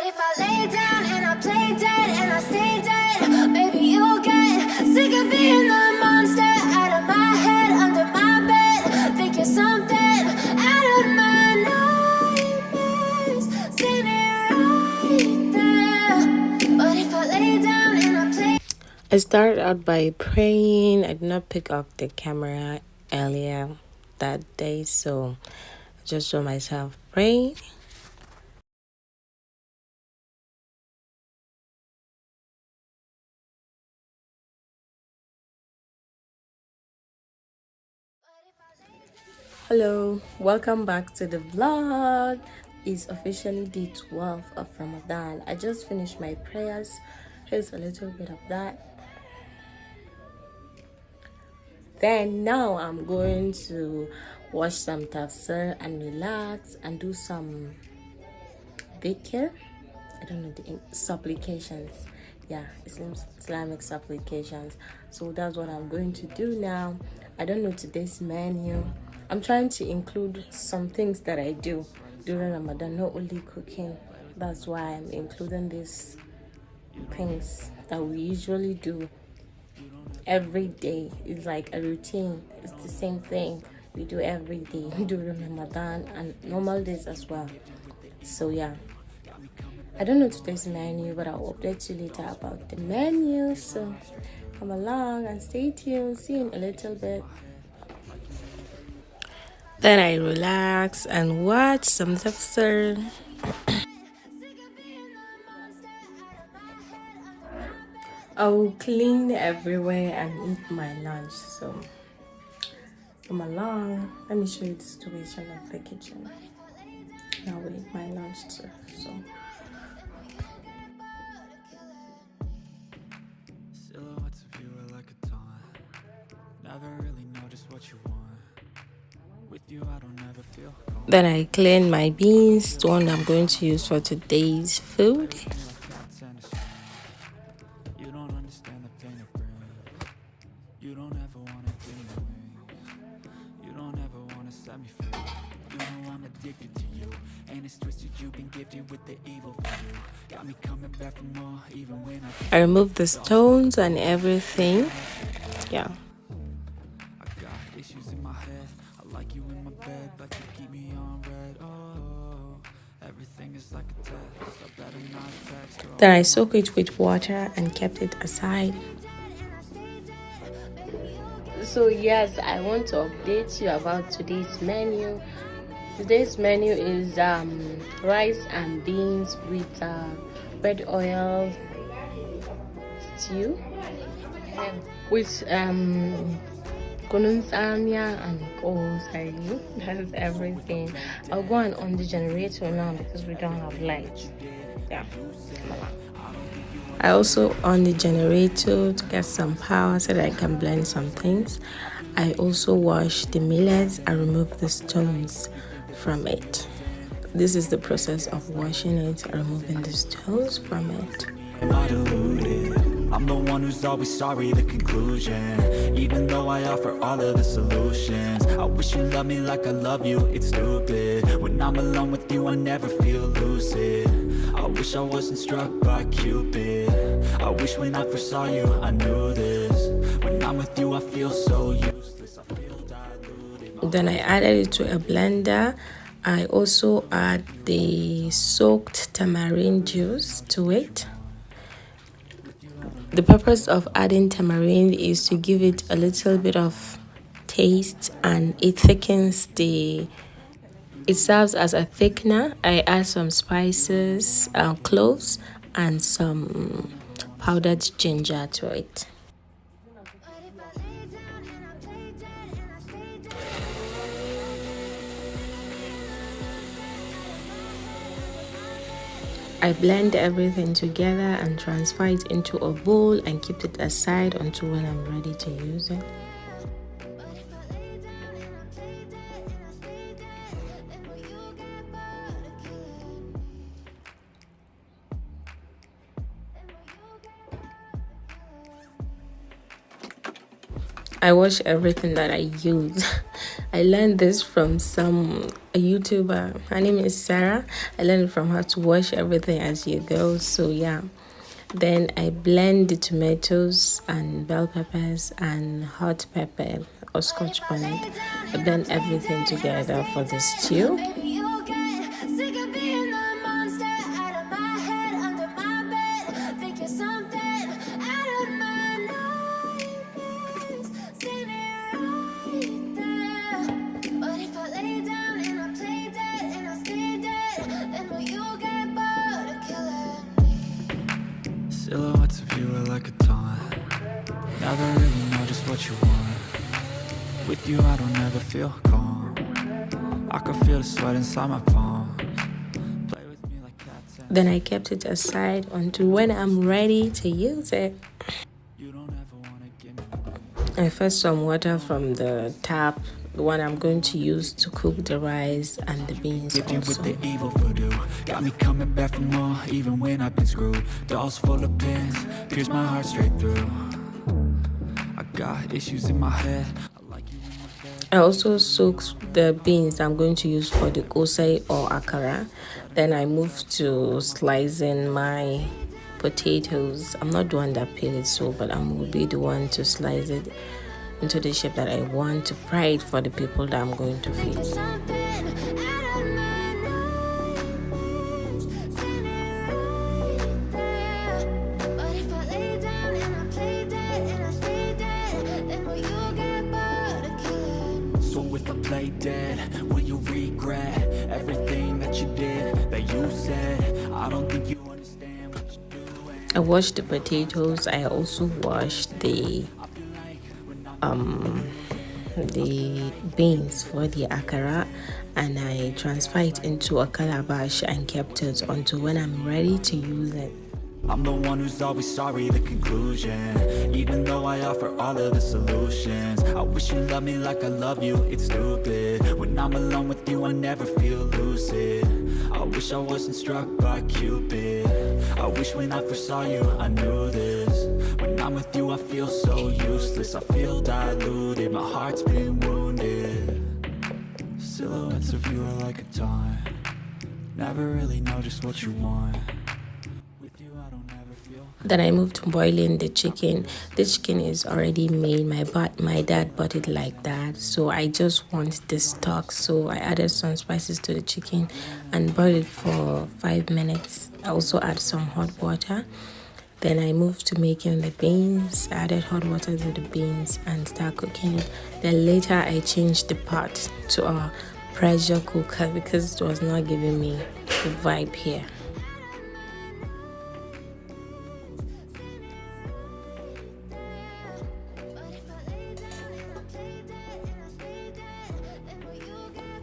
if I lay down and I play dead and I stay dead, baby, you'll get sick of being the monster out of my head, under my bed. Think you're something out of my nightmares, standing right there. But if I lay down and I play. I started out by praying. I did not pick up the camera earlier that day, so I just saw myself praying. Hello, welcome back to the vlog. It's officially day 12 of Ramadan. I just finished my prayers. Here's a little bit of that. Then now I'm going to watch some tafsir and relax and do some dhikr. I don't know, the supplications. Yeah, Islamic supplications. So that's what I'm going to do now. I don't know today's menu. I'm trying to include some things that I do during Ramadan, not only cooking. That's why I'm including these things that we usually do every day. It's like a routine. It's the same thing we do every day during Ramadan and normal days as well. So yeah, I don't know today's menu, but I'll update you later about the menu. So come along and stay tuned. See you in a little bit. Then I relax and watch some tafsir. I'll clean everywhere and eat my lunch. So come along. Let me show you the situation of the kitchen. Now we eat my lunch too. So. Silhouettes of you are like a taunt. Never really know just what you want. With you, I don't ever feel calm. Then I clean my beans, the one I'm going to use for today's food. You don't understand the pain it brings. You don't ever want to give me wings. You don't ever want to set me free. You know I'm addicted to you, and it's twisted. You've been gifted with the evil for you. Got me coming back for more, even when I removed the stones and everything. Yeah. I got issues in my head. I like you in my bed, but you keep me on red. Oh, everything is like a test. I better not text. Then I soak it with water and kept it aside. So yes, I want to update you about today's menu. Today's menu is rice and beans with red oil stew with kunun samia and sorry, that's everything. I'll go on the generator now because we don't have light. Yeah, I also on the generator to get some power so that I can blend some things. I also wash the millet and remove the stones from it. This is the process of washing it and removing the stones from it. I'm the one who's always sorry, the conclusion. Even though I offer all of the solutions, I wish you loved me like I love you, it's stupid. When I'm alone with you, I never feel lucid. I wish I wasn't struck by Cupid. I wish when I first saw you, I knew this. When I'm with you, I feel so useless, I feel diluted. Then I added it to a blender. I also add the soaked tamarind juice to it. The purpose of adding tamarind is to give it a little bit of taste and it thickens it serves as a thickener. I add some spices, cloves and some powdered ginger to it. I blend everything together and transfer it into a bowl and keep it aside until when I'm ready to use it. I wash everything that I use. I I learned this from a YouTuber. Her name is Sarah. I learned from her to wash everything as you go. So yeah. Then I blend the tomatoes and bell peppers and hot pepper or scotch bonnet. I blend everything together for the stew. Silhouettes of you are like a taunt. Never really know just what you want. With you I don't ever feel calm. I can feel the sweat inside my palms. Play with me like cats and Then I kept it aside until when I'm ready to use it. you don't ever wanna give me wings. I fetched some water from the tap, the one I'm going to use to cook the rice and the beans Gifted with also. the evil voodoo. Got me coming back for more, even when I've been screwed. Dolls full of pins, pierce my heart straight through. I got issues in my head. I like you in my bed. I also soaked the beans I'm going to use for the xoxo or akara. Then I moved to slicing my potatoes. I'm not the one that peel it so, but I will be the one to slice it into the shape that I want to fry it for the people that I'm going to feed. So if I play dead, will you regret everything that you did, that you said? I don't think you understand what you're doing. I washed the potatoes. I also washed the beans for the akara, and I transferred it into a calabash and kept it until when I'm ready to use it. I'm the one who's always sorry, the conclusion. Even though I offer all of the solutions, I wish you loved me like I love you, it's stupid. When I'm alone with you, I never feel lucid. I wish I wasn't struck by Cupid. I wish when I first saw you, I knew this. When I'm with you, I feel so useless. I feel diluted, my heart's been wounded. Silhouettes of you are like a taunt. Never really know just what you want. With you, I don't ever feel. Then I moved to boiling the chicken. The chicken is already made. My dad bought it like that, so I just want the stock. So I added some spices to the chicken and boiled it for 5 minutes. I also add some hot water. Then I moved to making the beans. I added hot water to the beans and start cooking it. Then later I changed the pot to a pressure cooker because it was not giving me the vibe here.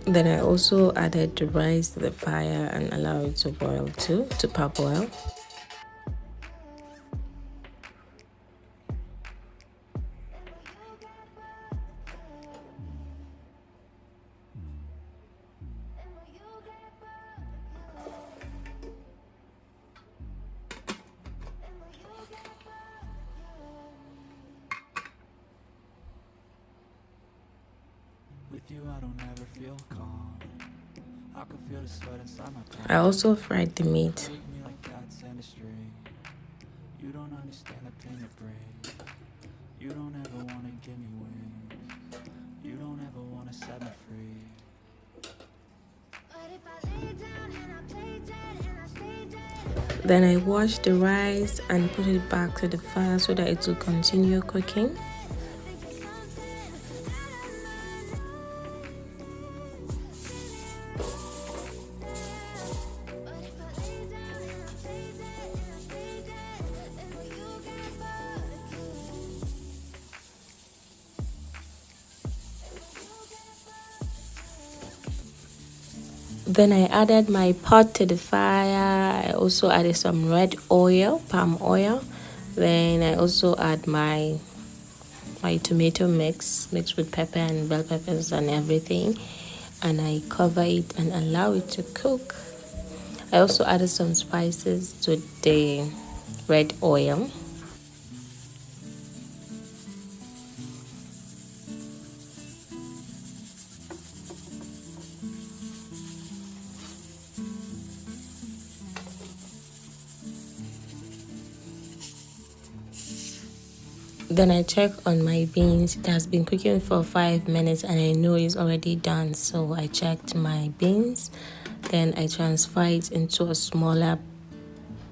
Then I also added the rice to the fire and allow it to boil too, to parboil. With you, I don't ever feel calm. I can feel the sweat inside my palms. I also fried the meat. Play with me like cats and a string. You don't understand the pain it brings. You don't ever wanna give me wings. You don't ever wanna set me free. Then I washed the rice and put it back to the fire so that it will continue cooking. Then I added my pot to the fire. I also added some red oil, palm oil. Then I also add my tomato mixed with pepper and bell peppers and everything, and I cover it and allow it to cook. I also added some spices to the red oil. Then I check on my beans. It has been cooking for 5 minutes and I know it's already done. So I checked my beans. Then I transfer it into a smaller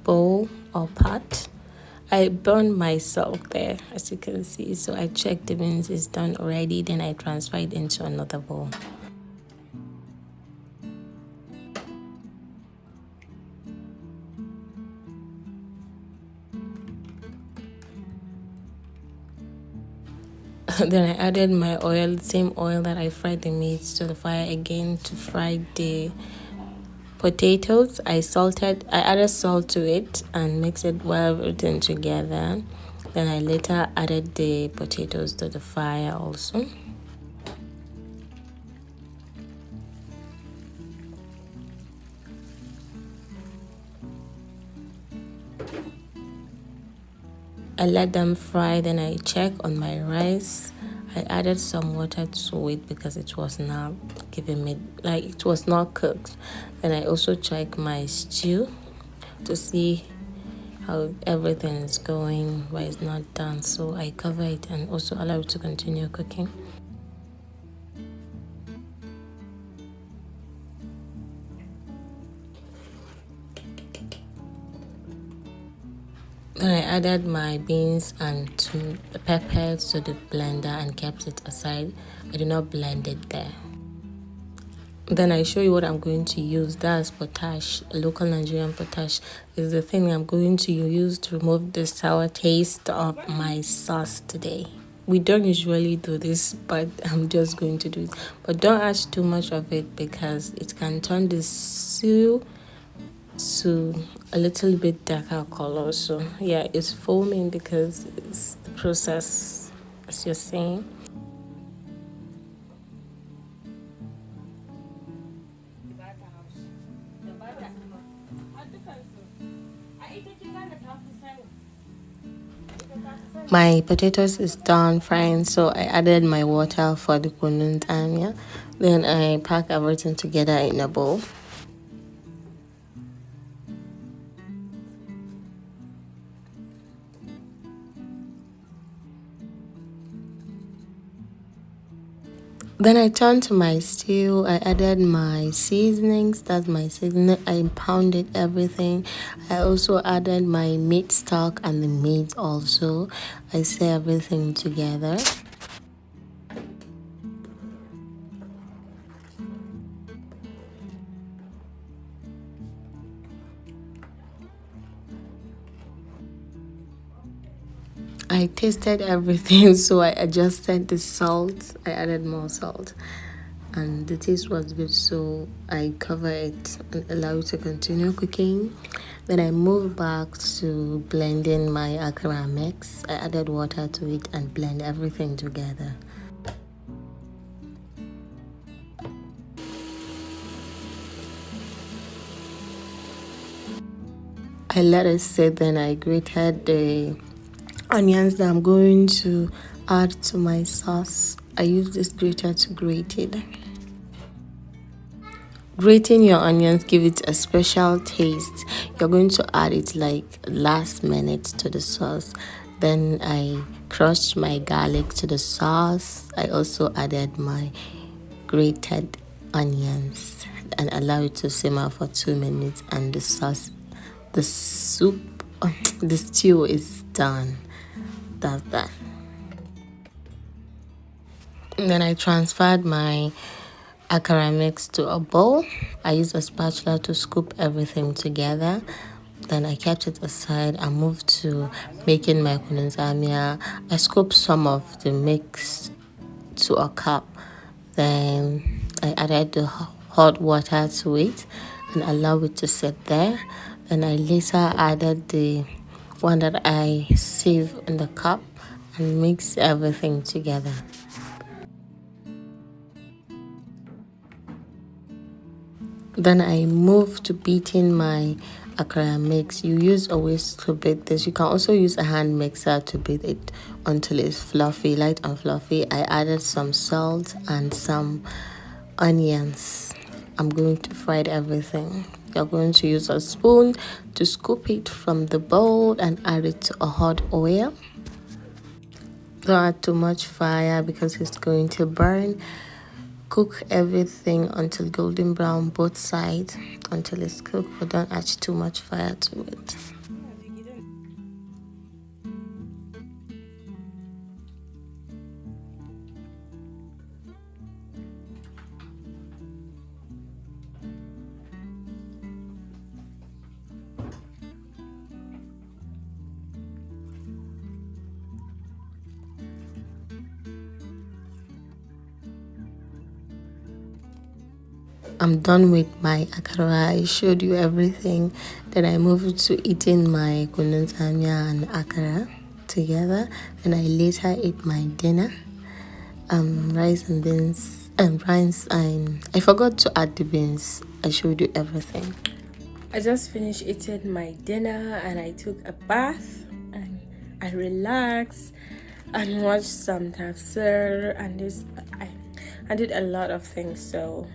bowl or pot. I burned myself there, as you can see. So I checked the beans is done already. Then I transfer it into another bowl. Then I added my oil, the same oil that I fried the meat, to the fire again to fry the potatoes. I added salt to it and mixed it well everything together. Then I later added the potatoes to the fire also. I let them fry. Then I check on my rice. I added some water to it because it was not giving me, like, it was not cooked. Then I also check my stew to see how everything is going, why it's not done. So I cover it and also allow it to continue cooking. Then I added my beans and peppers to the blender and kept it aside. I did not blend it there. Then I show you what I'm going to use. That's potash, local Nigerian potash. Is the thing I'm going to use to remove the sour taste of my sauce today. We don't usually do this, but I'm just going to do it. But don't add too much of it because it can turn the stew to a little bit darker color. So yeah, it's foaming because it's the process, as you're saying. My potatoes is done frying, so I added my water for the kunun tamia. Then I pack everything together in a bowl. Then I turned to my stew. I added my seasonings. That's my seasoning. I pounded everything. I also added my meat stock and the meat also. I stir everything together. I tasted everything, so I adjusted the salt. I added more salt, and the taste was good, so I cover it and allow it to continue cooking. Then I moved back to blending my akara mix. I added water to it and blend everything together. I let it sit, then I grated the onions that I'm going to add to my sauce. I use this grater to grate it. Grating your onions give it a special taste. You're going to add it like last minute to the sauce. Then I crushed my garlic to the sauce. I also added my grated onions and allow it to simmer for 2 minutes, and the the stew is done. That's that. And then I transferred my akara mix to a bowl. I used a spatula to scoop everything together. Then I kept it aside. I moved to making my kununzamia. I scooped some of the mix to a cup. Then I added the hot water to it and allow it to sit there. Then I later added the one that I saved in the cup and mix everything together. Then I moved to beating my akara mix. You use a whisk to beat this. You can also use a hand mixer to beat it until it's fluffy, light and fluffy. I added some salt and some onions. I'm going to fry everything. You're going to use a spoon to scoop it from the bowl and add it to a hot oil. Don't add too much fire because it's going to burn. Cook everything until golden brown both sides until it's cooked, but don't add too much fire to it. I'm done with my akara. I showed you everything. Then I moved to eating my kunun and akara together. And I later ate my dinner, rice and beans, and rice. And I forgot to add the beans. I showed you everything. I just finished eating my dinner and I took a bath and I relaxed and watched some tafsir and I did a lot of things. So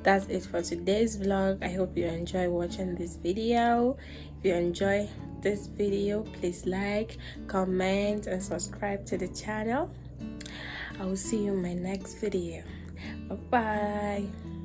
that's it for today's vlog. I hope you enjoy watching this video. If you enjoy this video, please like, comment and subscribe to the channel. I will see you in my next video. Bye bye.